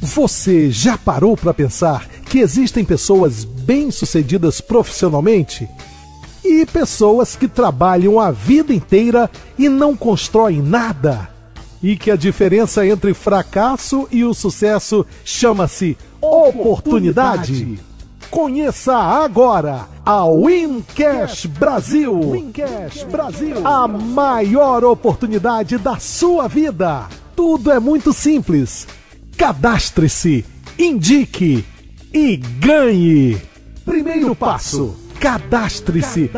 Você já parou para pensar que existem pessoas bem-sucedidas profissionalmente? E pessoas que trabalham a vida inteira e não constroem nada? E que a diferença entre fracasso e o sucesso chama-se oportunidade? Conheça agora a WinCash Brasil. WinCash Brasil. A maior oportunidade da sua vida. Tudo é muito simples. Cadastre-se, indique e ganhe. Primeiro passo, cadastre-se.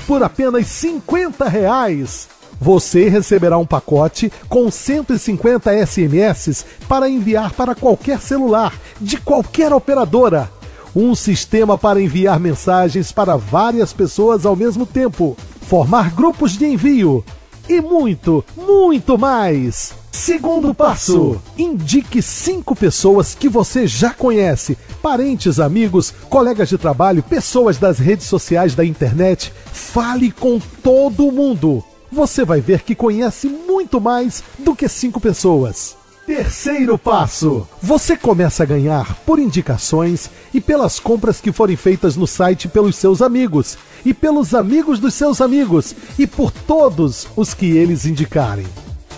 Por apenas R$50. Você receberá um pacote com 150 SMS para enviar para qualquer celular, de qualquer operadora. Um sistema para enviar mensagens para várias pessoas ao mesmo tempo, formar grupos de envio e muito, muito mais. Segundo passo, indique 5 pessoas que você já conhece, parentes, amigos, colegas de trabalho, pessoas das redes sociais da internet. Fale com todo mundo. Você vai ver que conhece muito mais do que 5 pessoas. Terceiro passo, você começa a ganhar por indicações e pelas compras que forem feitas no site pelos seus amigos, e pelos amigos dos seus amigos, e por todos os que eles indicarem.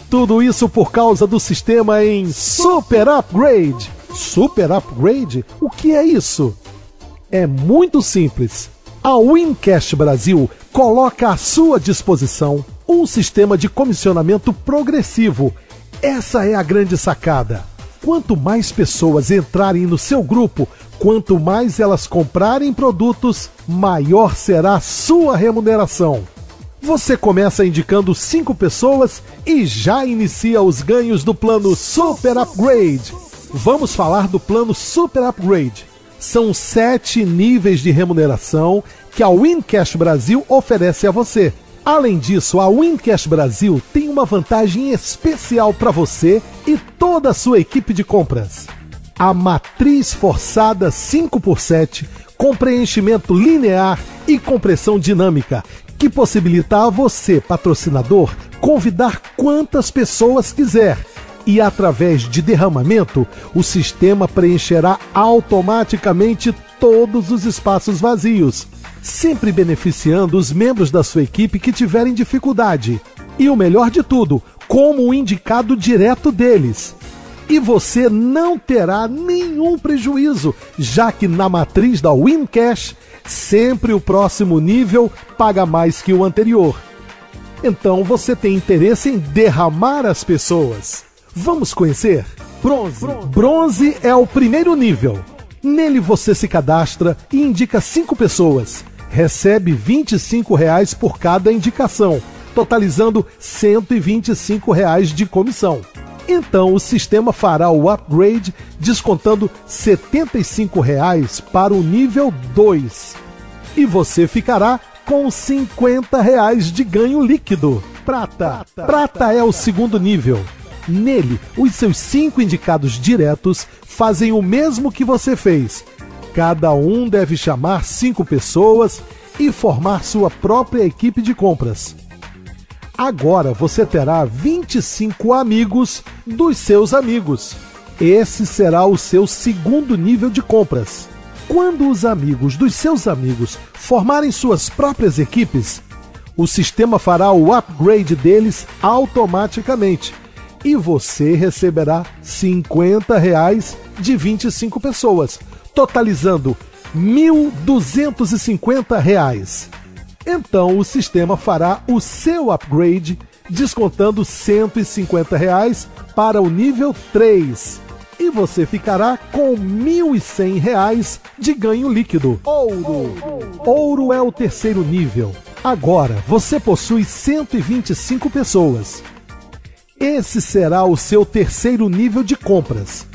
Tudo isso por causa do sistema em Super Upgrade. Super Upgrade? O que é isso? É muito simples. A WinCash Brasil coloca à sua disposição um sistema de comissionamento progressivo. Essa é a grande sacada. Quanto mais pessoas entrarem no seu grupo, quanto mais elas comprarem produtos, maior será a sua remuneração. Você começa indicando 5 pessoas e já inicia os ganhos do plano Super Upgrade. Vamos falar do plano Super Upgrade. São 7 níveis de remuneração que a WinCash Brasil oferece a você. Além disso, a WinCash Brasil tem uma vantagem especial para você e toda a sua equipe de compras. A matriz forçada 5x7 com preenchimento linear e compressão dinâmica, que possibilita a você, patrocinador, convidar quantas pessoas quiser. E através de derramamento, o sistema preencherá automaticamente todos os espaços vazios, sempre beneficiando os membros da sua equipe que tiverem dificuldade. E o melhor de tudo, como um indicado direto deles. E você não terá nenhum prejuízo, já que na matriz da WinCash, sempre o próximo nível paga mais que o anterior. Então você tem interesse em derramar as pessoas. Vamos conhecer? Bronze. Bronze é o primeiro nível. Nele você se cadastra e indica 5 pessoas. Recebe R$25 por cada indicação, totalizando R$125 de comissão. Então o sistema fará o upgrade descontando R$75 para o nível 2. E você ficará com R$50 de ganho líquido. Prata. Prata é o segundo nível. Nele, os seus 5 indicados diretos fazem o mesmo que você fez. Cada um deve chamar 5 pessoas e formar sua própria equipe de compras. Agora você terá 25 amigos dos seus amigos. Esse será o seu segundo nível de compras. Quando os amigos dos seus amigos formarem suas próprias equipes, o sistema fará o upgrade deles automaticamente. E você receberá R$50 de 25 pessoas, totalizando R$1.250. Então o sistema fará o seu upgrade, descontando R$150 para o nível 3. E você ficará com R$1.100 de ganho líquido. Ouro. Ouro é o terceiro nível. Agora você possui 125 pessoas. Esse será o seu terceiro nível de compras.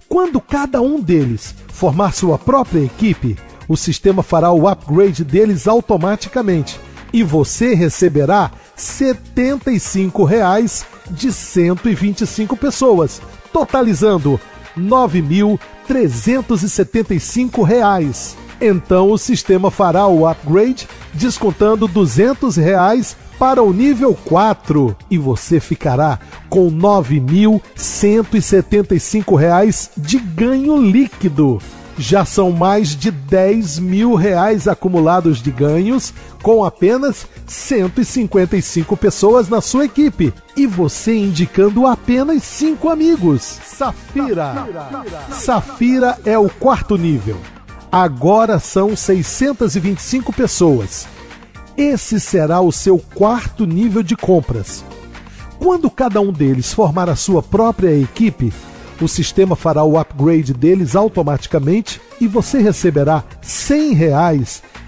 Quando cada um deles formar sua própria equipe, o sistema fará o upgrade deles automaticamente e você receberá R$75 de 125 pessoas, totalizando R$9.375. Então o sistema fará o upgrade descontando R$200 para o nível 4 e você ficará com R$ 9.175 de ganho líquido. Já são mais de R$ 10.000 acumulados de ganhos com apenas 155 pessoas na sua equipe. E você indicando apenas 5 amigos. Safira. Safira é o 4º nível. Agora são 625 pessoas. Esse será o seu 4º nível de compras. Quando cada um deles formar a sua própria equipe, o sistema fará o upgrade deles automaticamente e você receberá R$ 100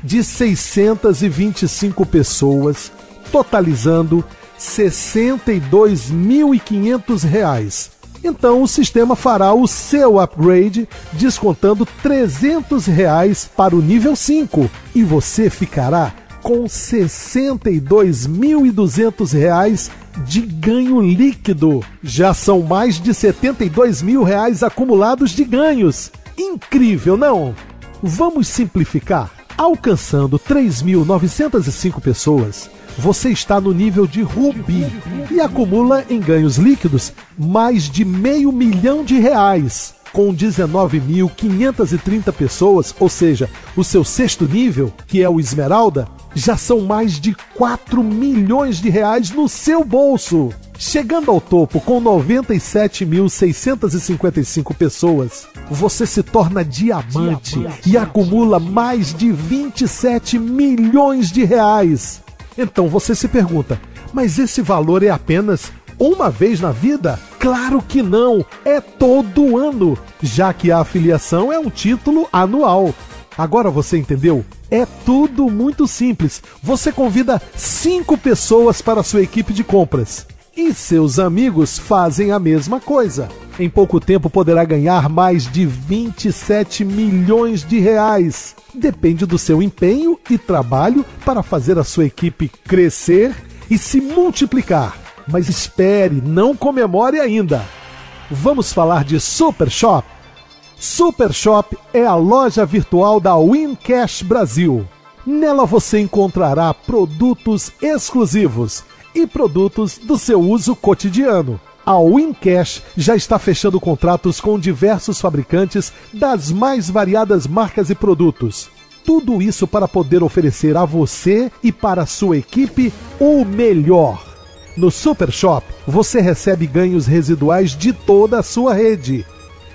de 625 pessoas, totalizando R$ 62.500. Então o sistema fará o seu upgrade, descontando R$ 300 para o nível 5 e você ficará com R$ 62.200 de ganho líquido. Já são mais de R$ 72.000 acumulados de ganhos. Incrível, não? Vamos simplificar. Alcançando 3.905 pessoas, você está no nível de Rubi e acumula em ganhos líquidos mais de R$500 mil. Com 19.530 pessoas, ou seja, o seu 6º nível, que é o Esmeralda, já são mais de R$4 milhões no seu bolso. Chegando ao topo com 97.655 pessoas, você se torna diamante e acumula mais de R$27 milhões. Então você se pergunta, mas esse valor é apenas uma vez na vida? Claro que não, é todo ano, já que a afiliação é um título anual. Agora você entendeu? É tudo muito simples. Você convida 5 pessoas para a sua equipe de compras. E seus amigos fazem a mesma coisa. Em pouco tempo poderá ganhar mais de R$27 milhões. Depende do seu empenho e trabalho para fazer a sua equipe crescer e se multiplicar. Mas espere, não comemore ainda. Vamos falar de Super Shop? Super Shop é a loja virtual da Wincash Brasil. Nela você encontrará produtos exclusivos e produtos do seu uso cotidiano. A Wincash já está fechando contratos com diversos fabricantes das mais variadas marcas e produtos. Tudo isso para poder oferecer a você e para a sua equipe o melhor. No Super Shop, você recebe ganhos residuais de toda a sua rede.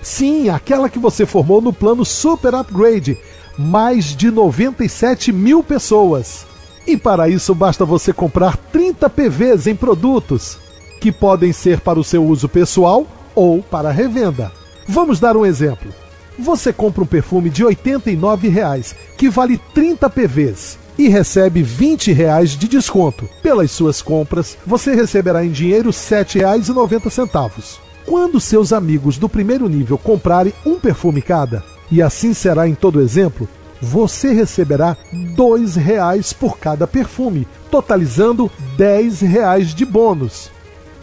Sim, aquela que você formou no plano Super Upgrade, mais de 97 mil pessoas. E para isso basta você comprar 30 PVs em produtos, que podem ser para o seu uso pessoal ou para revenda. Vamos dar um exemplo. Você compra um perfume de R$ 89,00, que vale 30 PVs, e recebe R$ 20 de desconto. Pelas suas compras, você receberá em dinheiro R$ 7,90. Quando seus amigos do primeiro nível comprarem um perfume cada, e assim será em todo exemplo, você receberá R$ 2,00 por cada perfume, totalizando R$ 10,00 de bônus.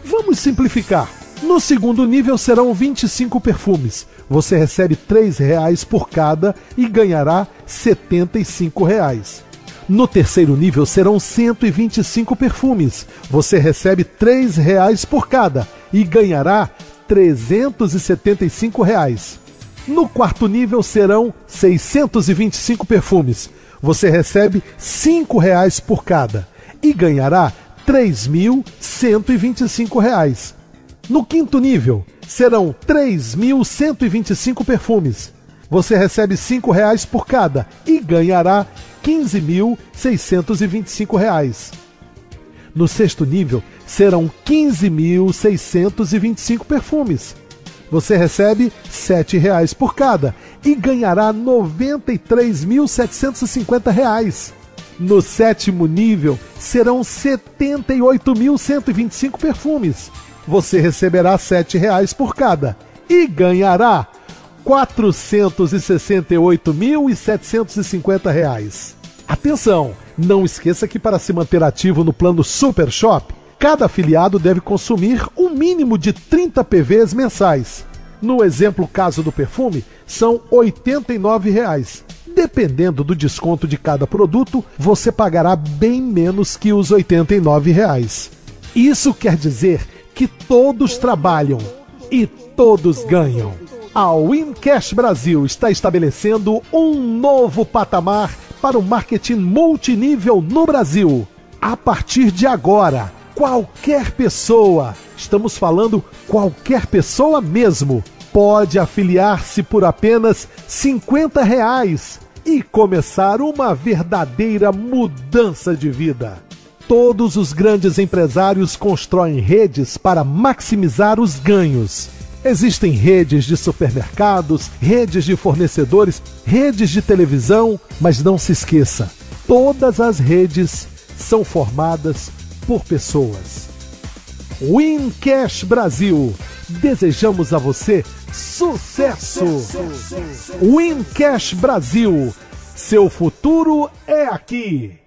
Vamos simplificar. No segundo nível serão 25 perfumes. Você recebe R$ 3,00 por cada e ganhará R$ 75,00. No terceiro nível serão 125 perfumes. Você recebe R$ 3,00 por cada e ganhará R$ 375,00. No quarto nível serão 625 perfumes. Você recebe R$ 5,00 por cada e ganhará R$ 3.125. No quinto nível serão 3.125 perfumes. Você recebe R$ 5,00 por cada e ganhará R$ 15.625. No sexto nível serão 15.625 perfumes. Você recebe R$ 7,00 por cada e ganhará R$ 93.750. No sétimo nível serão 78.125 perfumes. Você receberá R$ 7,00 por cada e ganhará R$ 468.750. Atenção! Não esqueça que para se manter ativo no plano Super Shop, cada afiliado deve consumir um mínimo de 30 PVs mensais. No exemplo caso do perfume, são R$ 89,00. dependendo do desconto de cada produto, você pagará bem menos que os R$ 89. Isso quer dizer que todos trabalham e todos ganham. A WinCash Brasil está estabelecendo um novo patamar para o marketing multinível no Brasil. A partir de agora, qualquer pessoa, estamos falando qualquer pessoa mesmo, pode afiliar-se por apenas R$ 50 e começar uma verdadeira mudança de vida. Todos os grandes empresários constroem redes para maximizar os ganhos. Existem redes de supermercados, redes de fornecedores, redes de televisão, mas não se esqueça, todas as redes são formadas por pessoas. WinCash Brasil, desejamos a você sucesso! WinCash Brasil, seu futuro é aqui!